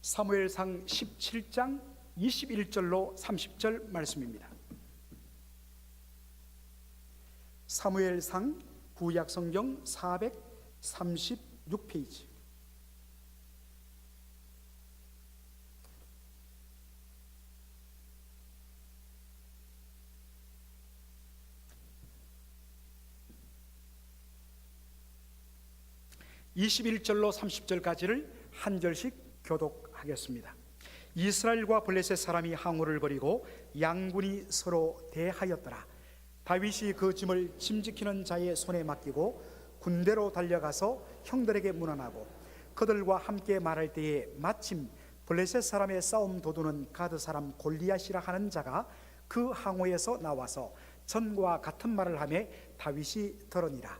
사무엘상 17장 21절로 30절 말씀입니다. 사무엘상 구약성경 436페이지. (21절로) (30절까지를) 한 절씩 교독하겠습니다. 이스라엘과 블레셋 사람이 항우를 벌이고 양군이 서로 대하였더라. 다윗이 그 짐을 짐지키는 자의 손에 맡기고 군대로 달려가서 형들에게 문안하고 그들과 함께 말할 때에 마침 블레셋 사람의 싸움 도두는 가드 사람 골리앗이라 하는 자가 그 항우에서 나와서 전과 같은 말을 하며 다윗이 들으니라.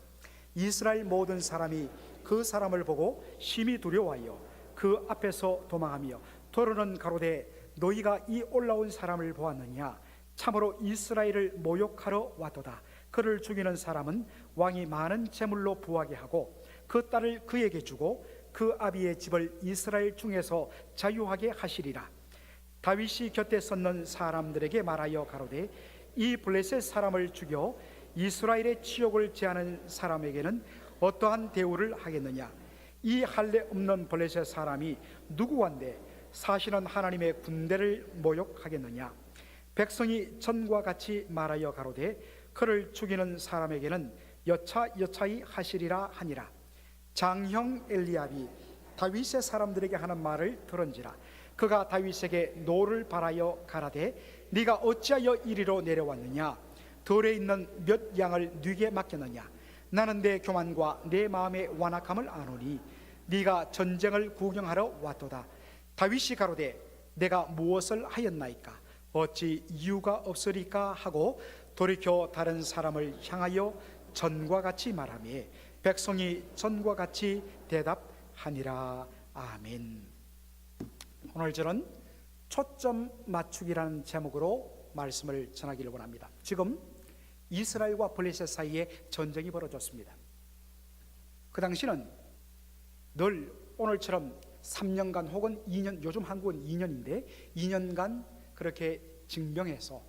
이스라엘 모든 사람이 그 사람을 보고 심히 두려워하여 그 앞에서 도망하며 도로는 가로되 너희가 이 올라온 사람을 보았느냐? 참으로 이스라엘을 모욕하러 왔도다. 그를 죽이는 사람은 왕이 많은 재물로 부하게 하고 그 딸을 그에게 주고 그 아비의 집을 이스라엘 중에서 자유하게 하시리라. 다윗이 곁에 섰는 사람들에게 말하여 가로되 이 블레셋 사람을 죽여 이스라엘의 치욕을 제하는 사람에게는 어떠한 대우를 하겠느냐? 이 할례 없는 블레셋 사람이 누구한데 사실은 하나님의 군대를 모욕하겠느냐? 백성이 전과 같이 말하여 가로되 그를 죽이는 사람에게는 여차여차히 하시리라 하니라. 장형 엘리압이 다윗의 사람들에게 하는 말을 들은지라. 그가 다윗에게 노를 바라여 가라되 네가 어찌하여 이리로 내려왔느냐? 들에 있는 몇 양을 네게 맡겼느냐? 나는 내 교만과 내 마음의 완악함을 아노니 네가 전쟁을 구경하러 왔도다. 다윗이 가로되 내가 무엇을 하였나이까? 어찌 이유가 없으리까? 하고 돌이켜 다른 사람을 향하여 전과 같이 말하며 백성이 전과 같이 대답하니라. 아멘. 오늘 저는 초점 맞추기라는 제목으로 말씀을 전하기를 원합니다. 지금 이스라엘과 블레셋 사이에 전쟁이 벌어졌습니다. 그 당시는 늘 오늘처럼 3년간 혹은 2년, 요즘 한국은 2년인데 2년간 그렇게 징병해서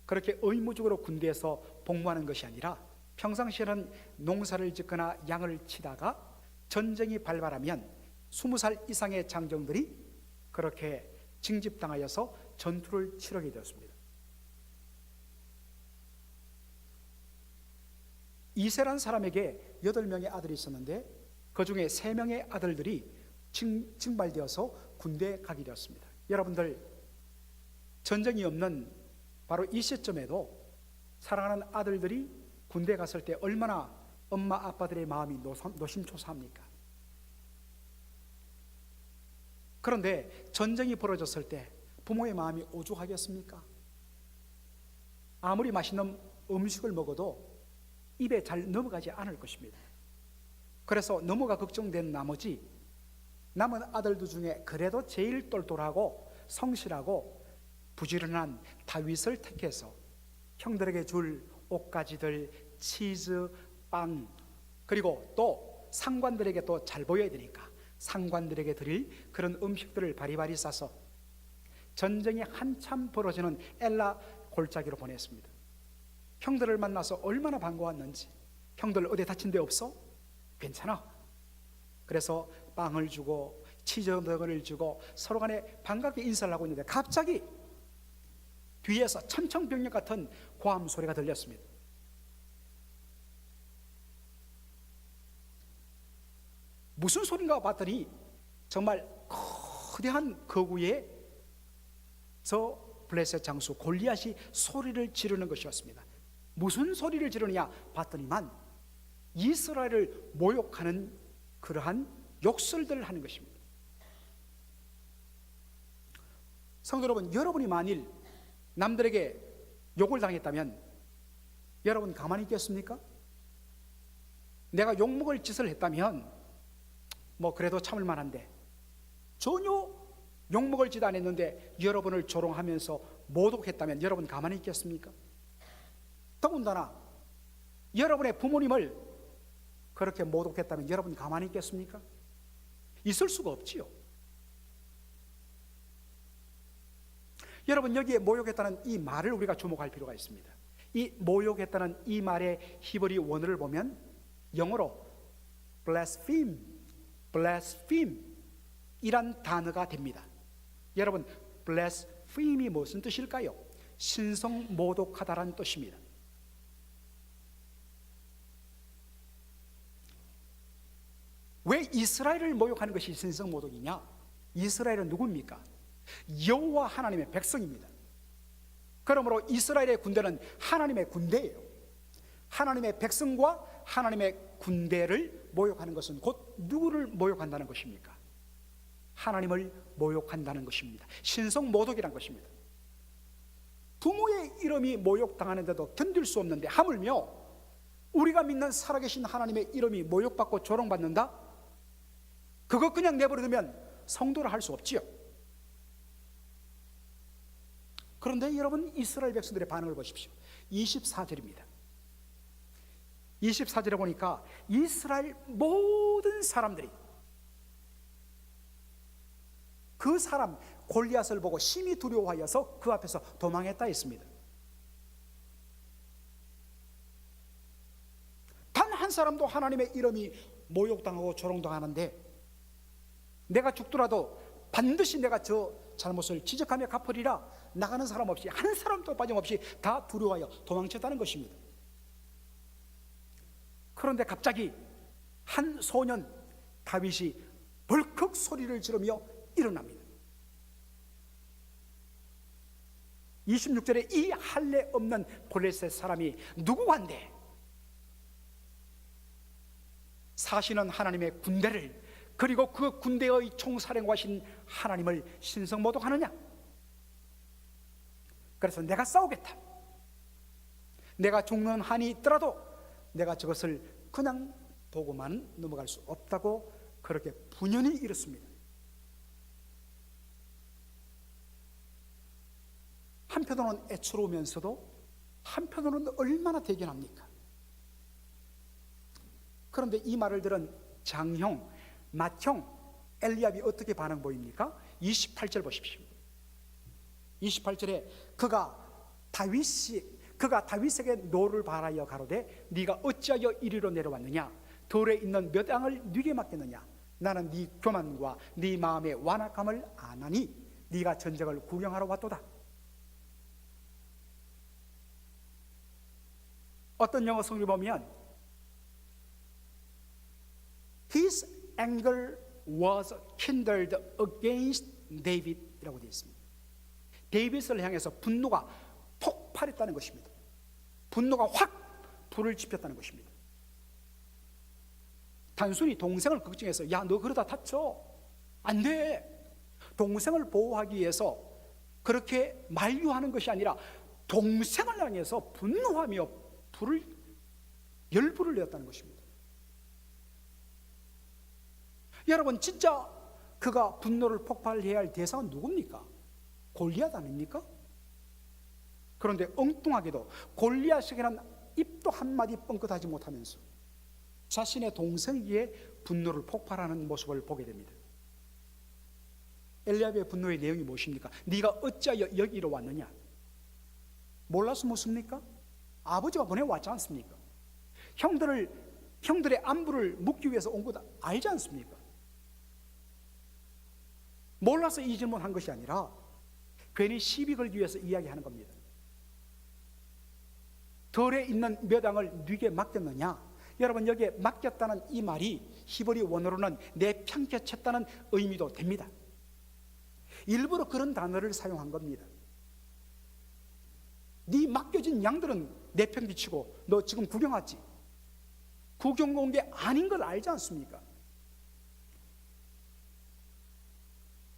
그렇게 의무적으로 군대에서 복무하는 것이 아니라 평상시에는 농사를 짓거나 양을 치다가 전쟁이 발발하면 20살 이상의 장정들이 그렇게 징집당하여서 전투를 치르게 되었습니다. 이세라는 사람에게 8명의 아들이 있었는데 그 중에 3명의 아들들이 징발되어서 군대에 가게 되었습니다. 여러분들, 전쟁이 없는 바로 이 시점에도 사랑하는 아들들이 군대에 갔을 때 얼마나 엄마 아빠들의 마음이 노심초사합니까? 그런데 전쟁이 벌어졌을 때 부모의 마음이 오죽하겠습니까? 아무리 맛있는 음식을 먹어도 입에 잘 넘어가지 않을 것입니다. 그래서 너무가 걱정된 나머지 남은 아들들 중에 그래도 제일 똘똘하고 성실하고 부지런한 다윗을 택해서 형들에게 줄 옷가지들, 치즈, 빵, 그리고 또 상관들에게 또 잘 보여야 되니까 상관들에게 드릴 그런 음식들을 바리바리 싸서 전쟁이 한참 벌어지는 엘라 골짜기로 보냈습니다. 형들을 만나서 얼마나 반가웠는지. 형들 어디 다친 데 없어? 괜찮아. 그래서 빵을 주고 치즈덕을 주고 서로 간에 반갑게 인사를 하고 있는데 갑자기 뒤에서 천청병력 같은 고함 소리가 들렸습니다. 무슨 소린가 봤더니 정말 거대한 거구에 저 블레셋 장수 골리앗이 소리를 지르는 것이었습니다. 무슨 소리를 지르느냐 봤더니만 이스라엘을 모욕하는 그러한 욕설들을 하는 것입니다. 성도 여러분, 여러분이 만일 남들에게 욕을 당했다면 여러분 가만히 있겠습니까? 내가 욕먹을 짓을 했다면 뭐 그래도 참을 만한데 전혀 욕먹을 짓 안 했는데 여러분을 조롱하면서 모독했다면 여러분 가만히 있겠습니까? 더군다나 여러분의 부모님을 그렇게 모독했다면 여러분 가만히 있겠습니까? 있을 수가 없지요. 여러분, 여기에 모욕했다는 이 말을 우리가 주목할 필요가 있습니다. 이 모욕했다는 이 말의 히브리 원어를 보면 영어로 blaspheme, blaspheme 이란 단어가 됩니다. 여러분, blaspheme이 무슨 뜻일까요? 신성 모독하다라는 뜻입니다. 왜 이스라엘을 모욕하는 것이 신성 모독이냐? 이스라엘은 누굽니까? 여호와 하나님의 백성입니다. 그러므로 이스라엘의 군대는 하나님의 군대예요. 하나님의 백성과 하나님의 군대를 모욕하는 것은 곧 누구를 모욕한다는 것입니까? 하나님을 모욕한다는 것입니다. 신성 모독이란 것입니다. 부모의 이름이 모욕당하는데도 견딜 수 없는데 하물며 우리가 믿는 살아계신 하나님의 이름이 모욕받고 조롱받는다? 그거 그냥 내버려두면 성도를 할 수 없지요. 그런데 여러분, 이스라엘 백성들의 반응을 보십시오. 24절입니다. 24절에 보니까 이스라엘 모든 사람들이 그 사람 골리앗을 보고 심히 두려워하여서 그 앞에서 도망했다 했습니다. 단 한 사람도 하나님의 이름이 모욕당하고 조롱당하는데 내가 죽더라도 반드시 내가 저 잘못을 지적하며 갚으리라 나가는 사람 없이, 한 사람도 빠짐없이 다 두려워하여 도망쳤다는 것입니다. 그런데 갑자기 한 소년 다윗이 벌컥 소리를 지르며 일어납니다. 26절에 이 할례 없는 블레셋 사람이 누구한데 사시는 하나님의 군대를, 그리고 그 군대의 총사령관이신 하나님을 신성모독하느냐? 그래서 내가 싸우겠다. 내가 죽는 한이 있더라도 내가 저것을 그냥 보고만 넘어갈 수 없다고 그렇게 분연히 이렇습니다. 한편으로는 애처로우면서도 한편으로는 얼마나 대견합니까? 그런데 이 말을 들은 장형, 맏형 엘리압이 어떻게 반응 보입니까? 28절 보십시오. 28절에 그가 다윗에게 노를 바라여 가로되 네가 어찌하여 이리로 내려왔느냐? 돌에 있는 몇 양을 네게 맡겼느냐? 나는 네 교만과 네 마음의 완악함을 아나니 네가 전쟁을 구경하러 왔도다. 어떤 영어 성경을 보면 His anger was kindled against David 이라고 되어 있습니다. 데이빗을 향해서 분노가 폭발했다는 것입니다. 분노가 확 불을 지폈다는 것입니다. 단순히 동생을 걱정해서 야, 너 그러다 다쳐, 안 돼, 동생을 보호하기 위해서 그렇게 만류하는 것이 아니라 동생을 향해서 분노하며 열불을 내었다는 것입니다. 여러분, 진짜 그가 분노를 폭발해야 할 대상은 누굽니까? 골리앗 아닙니까? 그런데 엉뚱하게도 골리앗에게는 입도 한마디 뻥끗하지 못하면서 자신의 동생에게 분노를 폭발하는 모습을 보게 됩니다. 엘리압의 분노의 내용이 무엇입니까? 네가 어찌하여 여기로 왔느냐? 몰라서 묻습니까? 아버지가 보내왔지 않습니까? 형들의 안부를 묻기 위해서 온 것 알지 않습니까? 몰라서 이 질문한 것이 아니라 괜히 시비 걸기 위해서 이야기하는 겁니다. 덜에 있는 몇 양을 네게 맡겼느냐? 여러분, 여기에 맡겼다는 이 말이 히브리 원어로는 내팽개쳤다는 의미도 됩니다. 일부러 그런 단어를 사용한 겁니다. 네 맡겨진 양들은 내팽개치고 너 지금 구경 왔지? 구경 온 게 아닌 걸 알지 않습니까?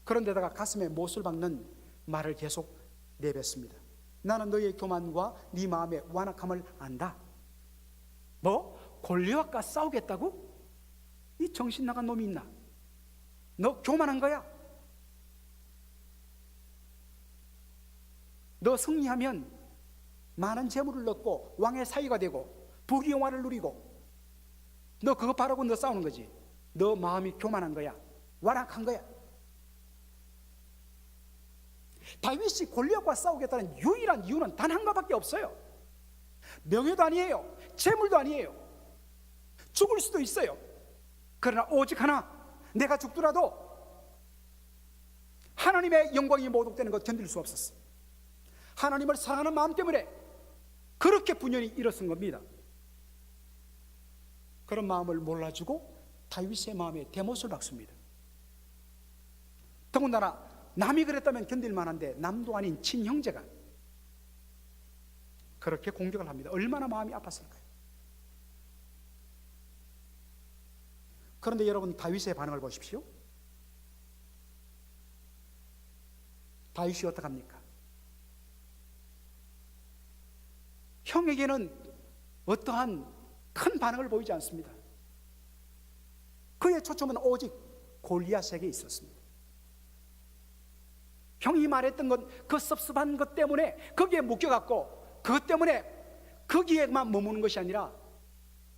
그런데다가 가슴에 못을 박는 말을 계속 내뱉습니다. 나는 너의 교만과 네 마음의 완악함을 안다. 뭐? 골리앗과 싸우겠다고? 이 정신 나간 놈이 있나? 너 교만한 거야? 너 승리하면 많은 재물을 얻고 왕의 사위가 되고 부귀영화를 누리고, 너 그거 바라고 너 싸우는 거지. 너 마음이 교만한 거야, 완악한 거야. 다윗이 골리앗과 싸우겠다는 유일한 이유는 단 한 가지밖에 없어요. 명예도 아니에요. 재물도 아니에요. 죽을 수도 있어요. 그러나 오직 하나, 내가 죽더라도 하나님의 영광이 모독되는 것 견딜 수 없었어. 하나님을 사랑하는 마음 때문에 그렇게 분연히 일어선 겁니다. 그런 마음을 몰라주고 다윗의 마음에 대못을 박습니다. 더군다나 남이 그랬다면 견딜 만한데 남도 아닌 친형제가 그렇게 공격을 합니다. 얼마나 마음이 아팠을까요? 그런데 여러분, 다윗의 반응을 보십시오. 다윗이 어떡합니까? 형에게는 어떠한 큰 반응을 보이지 않습니다. 그의 초점은 오직 골리앗에게 있었습니다. 형이 말했던 것, 그 섭섭한 것 때문에 거기에 묶여갖고 그것 때문에 거기에만 머무는 것이 아니라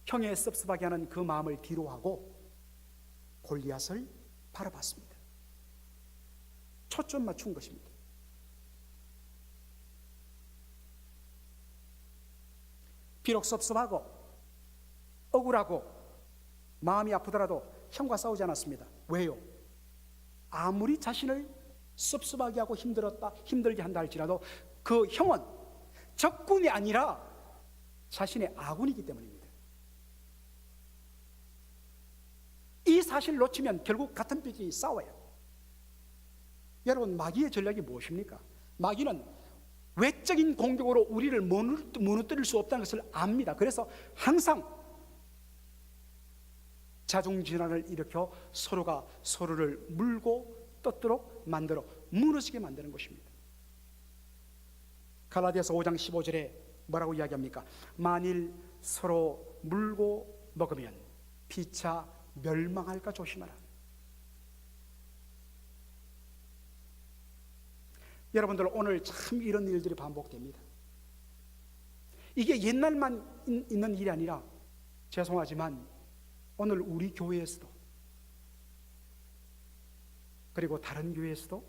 형의 섭섭하게 하는 그 마음을 뒤로하고 골리앗을 바라봤습니다. 초점 맞춘 것입니다. 비록 섭섭하고 억울하고 마음이 아프더라도 형과 싸우지 않았습니다. 왜요? 아무리 자신을 섭섭하게 하고 힘들게 한다 할지라도 그 형은 적군이 아니라 자신의 아군이기 때문입니다. 이 사실을 놓치면 결국 같은 뼈끼리 싸워요. 여러분, 마귀의 전략이 무엇입니까? 마귀는 외적인 공격으로 우리를 무너뜨릴 수 없다는 것을 압니다. 그래서 항상 자중질환을 일으켜 서로가 서로를 물고 떴도록 만들어 무너지게 만드는 것입니다. 갈라디아서 5장 15절에 뭐라고 이야기합니까? 만일 서로 물고 먹으면 피차 멸망할까 조심하라. 여러분들, 오늘 참 이런 일들이 반복됩니다. 이게 옛날만 있는 일이 아니라 죄송하지만 오늘 우리 교회에서도 그리고 다른 교회에서도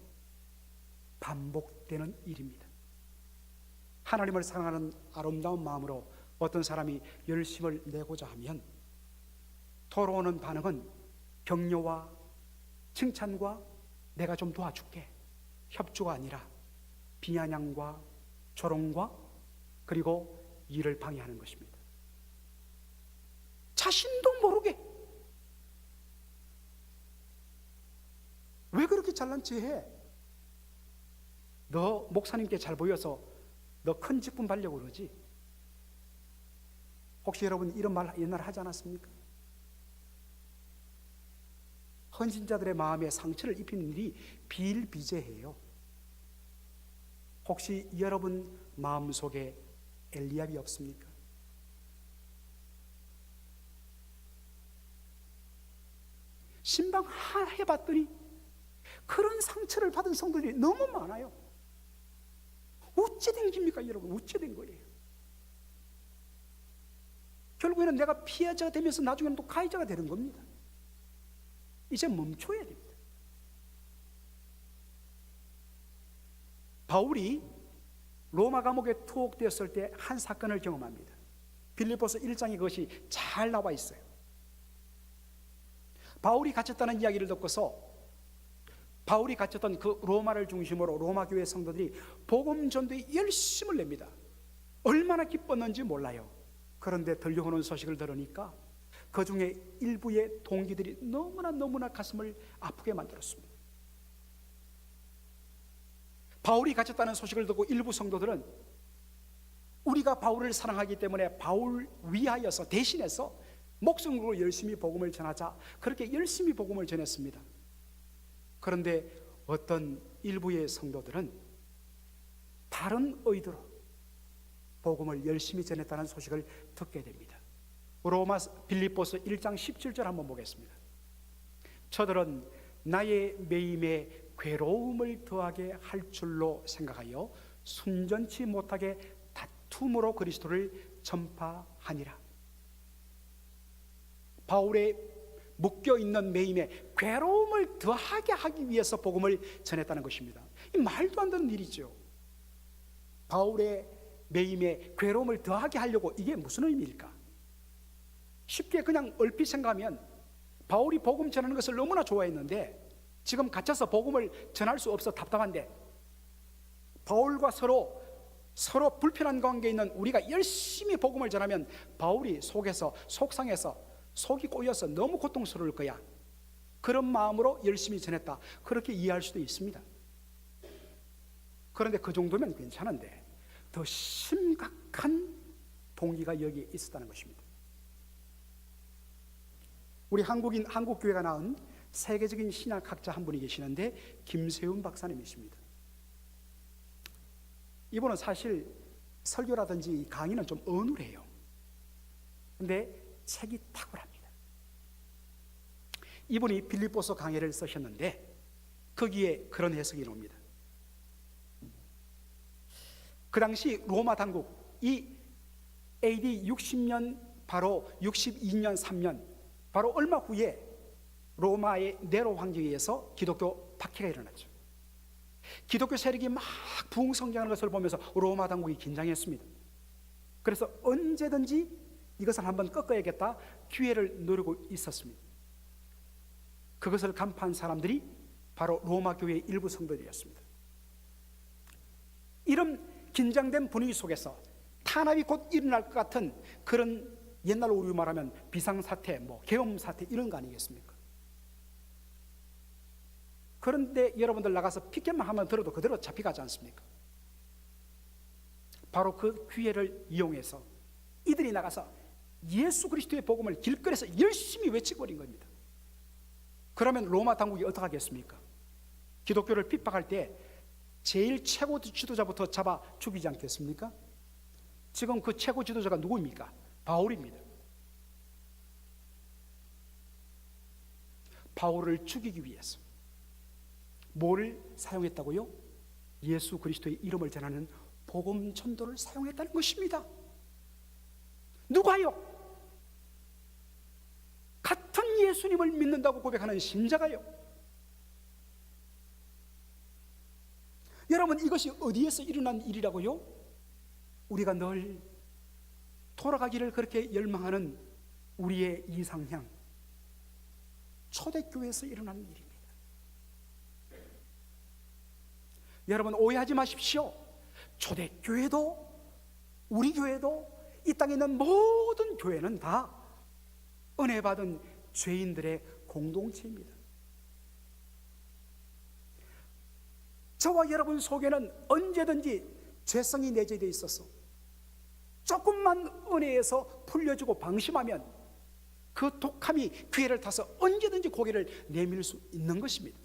반복되는 일입니다. 하나님을 사랑하는 아름다운 마음으로 어떤 사람이 열심을 내고자 하면 돌아오는 반응은 격려와 칭찬과 내가 좀 도와줄게, 협조가 아니라 비아냥과 조롱과 그리고 일을 방해하는 것입니다. 자신도 모르게 왜 그렇게 잘난 체해? 너 목사님께 잘 보여서 너 큰 직분 받려고 그러지? 혹시 여러분 이런 말 옛날에 하지 않았습니까? 헌신자들의 마음에 상처를 입히는 일이 비일비재해요. 혹시 여러분 마음속에 엘리압이 없습니까? 신방 해봤더니 그런 상처를 받은 성도들이 너무 많아요. 어찌 된 겁니까, 여러분? 어찌 된 거예요? 결국에는 내가 피해자가 되면서 나중에는 또 가해자가 되는 겁니다. 이제 멈춰야 됩니다. 바울이 로마 감옥에 투옥되었을 때 한 사건을 경험합니다. 빌립보서 1장에 그것이 잘 나와 있어요. 바울이 갇혔다는 이야기를 듣고서 바울이 갇혔던 그 로마를 중심으로 로마 교회 성도들이 복음 전도에 열심을 냅니다. 얼마나 기뻤는지 몰라요. 그런데 들려오는 소식을 들으니까 그 중에 일부의 동기들이 너무나 가슴을 아프게 만들었습니다. 바울이 갇혔다는 소식을 듣고 일부 성도들은 우리가 바울을 사랑하기 때문에 바울 위하여서 대신해서 목숨으로 열심히 복음을 전하자, 그렇게 열심히 복음을 전했습니다. 그런데 어떤 일부의 성도들은 다른 의도로 복음을 열심히 전했다는 소식을 듣게 됩니다. 로마 빌립보서 1장 17절 한번 보겠습니다. 저들은 나의 매임에 괴로움을 더하게 할 줄로 생각하여 순전치 못하게 다툼으로 그리스도를 전파하니라. 바울의 묶여있는 매임에 괴로움을 더하게 하기 위해서 복음을 전했다는 것입니다. 이 말도 안 되는 일이죠. 바울의 매임에 괴로움을 더하게 하려고, 이게 무슨 의미일까? 쉽게 그냥 얼핏 생각하면 바울이 복음 전하는 것을 너무나 좋아했는데 지금 갇혀서 복음을 전할 수 없어 답답한데, 바울과 서로 불편한 관계에 있는 우리가 열심히 복음을 전하면 바울이 속상해서 속이 꼬여서 너무 고통스러울 거야. 그런 마음으로 열심히 전했다, 그렇게 이해할 수도 있습니다. 그런데 그 정도면 괜찮은데 더 심각한 동기가 여기에 있었다는 것입니다. 우리 한국교회가 낳은 세계적인 신학학자 한 분이 계시는데 김세훈 박사님이십니다. 이분은 사실 설교라든지 강의는 좀 어눌해요. 근데 책이 탁월합니다. 이분이 빌립보서 강해를 쓰셨는데 거기에 그런 해석이 나옵니다. 그 당시 로마 당국이 AD 60년, 바로 62년 3년, 바로 얼마 후에 로마의 네로 황제에 의해서 기독교 박해가 일어났죠. 기독교 세력이 막 부흥성장하는 것을 보면서 로마 당국이 긴장했습니다. 그래서 언제든지 이것을 한번 꺾어야겠다 기회를 노리고 있었습니다. 그것을 간파한 사람들이 바로 로마 교회의 일부 성도들이었습니다. 이런 긴장된 분위기 속에서 탄압이 곧 일어날 것 같은 그런, 옛날로 우리 말하면 비상사태, 계엄사태 이런 거 아니겠습니까? 그런데 여러분들 나가서 피켓만 하면 들어도 그대로 잡혀가지 않습니까? 바로 그 기회를 이용해서 이들이 나가서 예수 그리스도의 복음을 길거리에서 열심히 외치고 버린 겁니다. 그러면 로마 당국이 어떻게 하겠습니까? 기독교를 핍박할 때 제일 최고 지도자부터 잡아 죽이지 않겠습니까? 지금 그 최고 지도자가 누구입니까? 바울입니다. 바울을 죽이기 위해서 뭐를 사용했다고요? 예수 그리스도의 이름을 전하는 복음 전도를 사용했다는 것입니다. 누가요? 같은 예수님을 믿는다고 고백하는 신자가요. 여러분, 이것이 어디에서 일어난 일이라고요? 우리가 늘 돌아가기를 그렇게 열망하는 우리의 이상향, 초대교회에서 일어난 일입니다. 여러분, 오해하지 마십시오. 초대교회도, 우리 교회도, 이 땅에 있는 모든 교회는 다 은혜 받은 죄인들의 공동체입니다. 저와 여러분 속에는 언제든지 죄성이 내재되어 있어서 조금만 은혜에서 풀려주고 방심하면 그 독함이 기회를 타서 언제든지 고개를 내밀 수 있는 것입니다.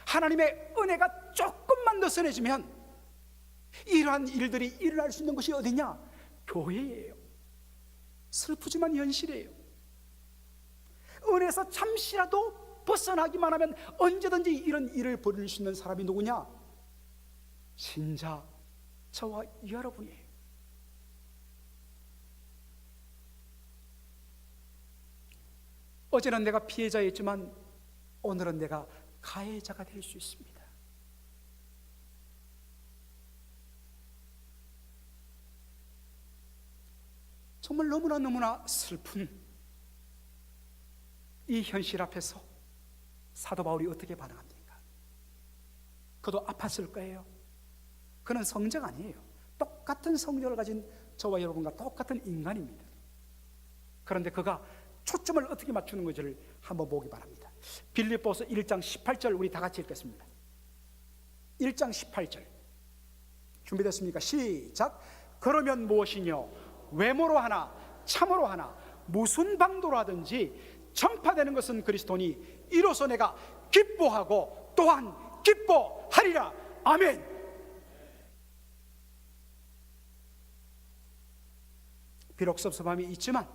하나님의 은혜가 조금만 느슨해지면 이러한 일들이 일어날 수 있는 것이 어디냐? 교회예요. 슬프지만 현실이에요. 은혜에서 잠시라도 벗어나기만 하면 언제든지 이런 일을 벌일 수 있는 사람이 누구냐? 신자, 저와 여러분이에요. 어제는 내가 피해자였지만 오늘은 내가 가해자가 될 수 있습니다. 정말 너무나 슬픈 이 현실 앞에서 사도 바울이 어떻게 반응합니까? 그도 아팠을 거예요. 그는 성적 아니에요. 똑같은 성적을 가진 저와 여러분과 똑같은 인간입니다. 그런데 그가 초점을 어떻게 맞추는 것을 한번 보기 바랍니다. 빌립보서 1장 18절 우리 다 같이 읽겠습니다. 1장 18절 준비됐습니까? 시작. 그러면 무엇이뇨? 외모로 하나 참으로 하나 무슨 방도로 하든지 전파되는 것은 그리스도니 이로써 내가 기뻐하고 또한 기뻐하리라. 아멘. 비록 섭섭함이 있지만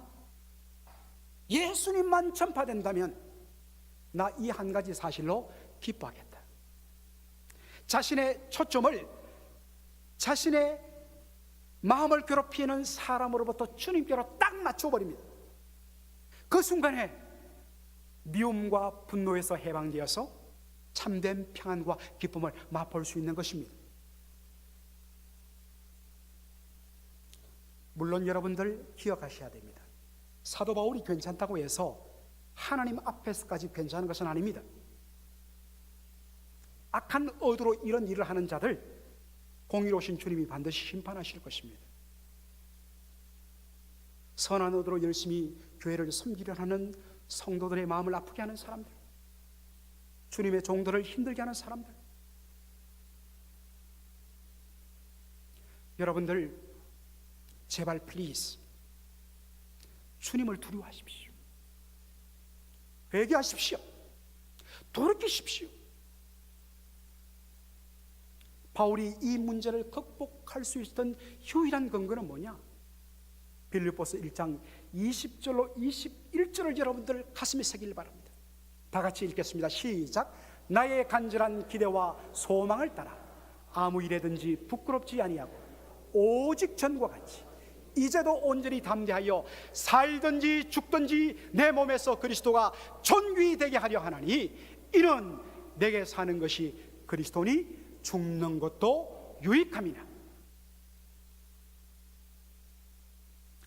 예수님만 전파된다면 나 이 한 가지 사실로 기뻐하겠다. 자신의 초점을 자신의 마음을 괴롭히는 사람으로부터 주님께로 딱 맞춰버립니다. 그 순간에 미움과 분노에서 해방되어서 참된 평안과 기쁨을 맛볼 수 있는 것입니다. 물론 여러분들 기억하셔야 됩니다. 사도 바울이 괜찮다고 해서 하나님 앞에서까지 괜찮은 것은 아닙니다. 악한 의도로 이런 일을 하는 자들, 공의로우신 주님이 반드시 심판하실 것입니다. 선한 의도로 열심히 교회를 섬기려 하는 성도들의 마음을 아프게 하는 사람들, 주님의 종들을 힘들게 하는 사람들, 여러분들 제발 플리즈 주님을 두려워하십시오. 회개하십시오. 돌이키십시오. 바울이 이 문제를 극복할 수 있었던 유일한 근거는 뭐냐? 빌립보서 1장 20절로 21절을 여러분들 가슴에 새기길 바랍니다. 다 같이 읽겠습니다. 시작. 나의 간절한 기대와 소망을 따라 아무 일에든지 부끄럽지 아니하고 오직 전과 같이 이제도 온전히 담대하여 살든지 죽든지 내 몸에서 그리스도가 존귀 되게 하려 하나니 이는 내게 사는 것이 그리스도니 죽는 것도 유익함이나.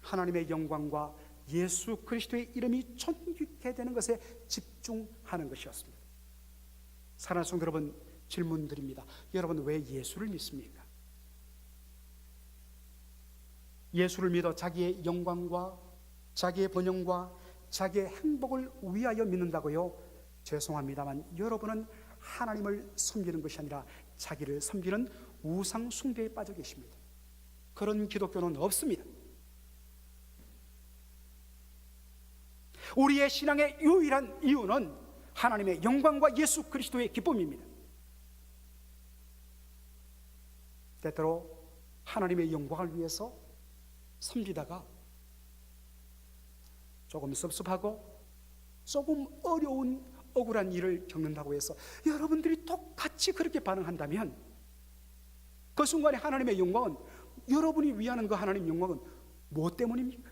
하나님의 영광과 예수 그리스도의 이름이 존귀케 되는 것에 집중하는 것이었습니다. 사랑하는 성도 여러분, 질문 드립니다. 여러분 왜 예수를 믿습니까? 예수를 믿어 자기의 영광과 자기의 번영과 자기의 행복을 위하여 믿는다고요? 죄송합니다만 여러분은 하나님을 섬기는 것이 아니라 자기를 섬기는 우상 숭배에 빠져 계십니다. 그런 기독교는 없습니다. 우리의 신앙의 유일한 이유는 하나님의 영광과 예수 그리스도의 기쁨입니다. 때때로 하나님의 영광을 위해서 섬기다가 조금 섭섭하고 조금 어려운 억울한 일을 겪는다고 해서 여러분들이 똑같이 그렇게 반응한다면 그 순간에 하나님의 영광은, 여러분이 위하는 그 하나님의 영광은 무엇 때문입니까?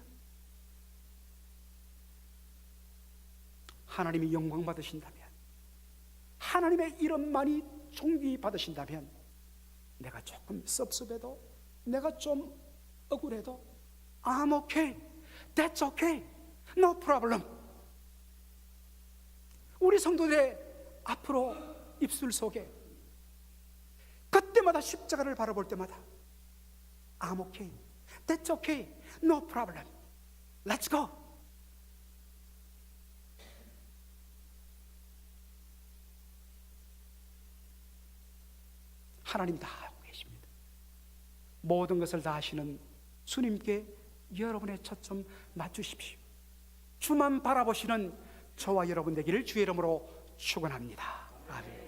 하나님이 영광 받으신다면, 하나님의 이름만이 존귀 받으신다면, 내가 조금 섭섭해도, 내가 좀 억울해도 I'm okay, that's okay, no problem. 우리 성도들의 앞으로 입술 속에 그때마다 십자가를 바라볼 때마다 I'm okay, that's okay, no problem, let's go. 하나님 다 알고 계십니다. 모든 것을 다 하시는 주님께 여러분의 초점 맞추십시오. 주만 바라보시는 저와 여러분 되기를 주의 이름으로 축원합니다. 아멘.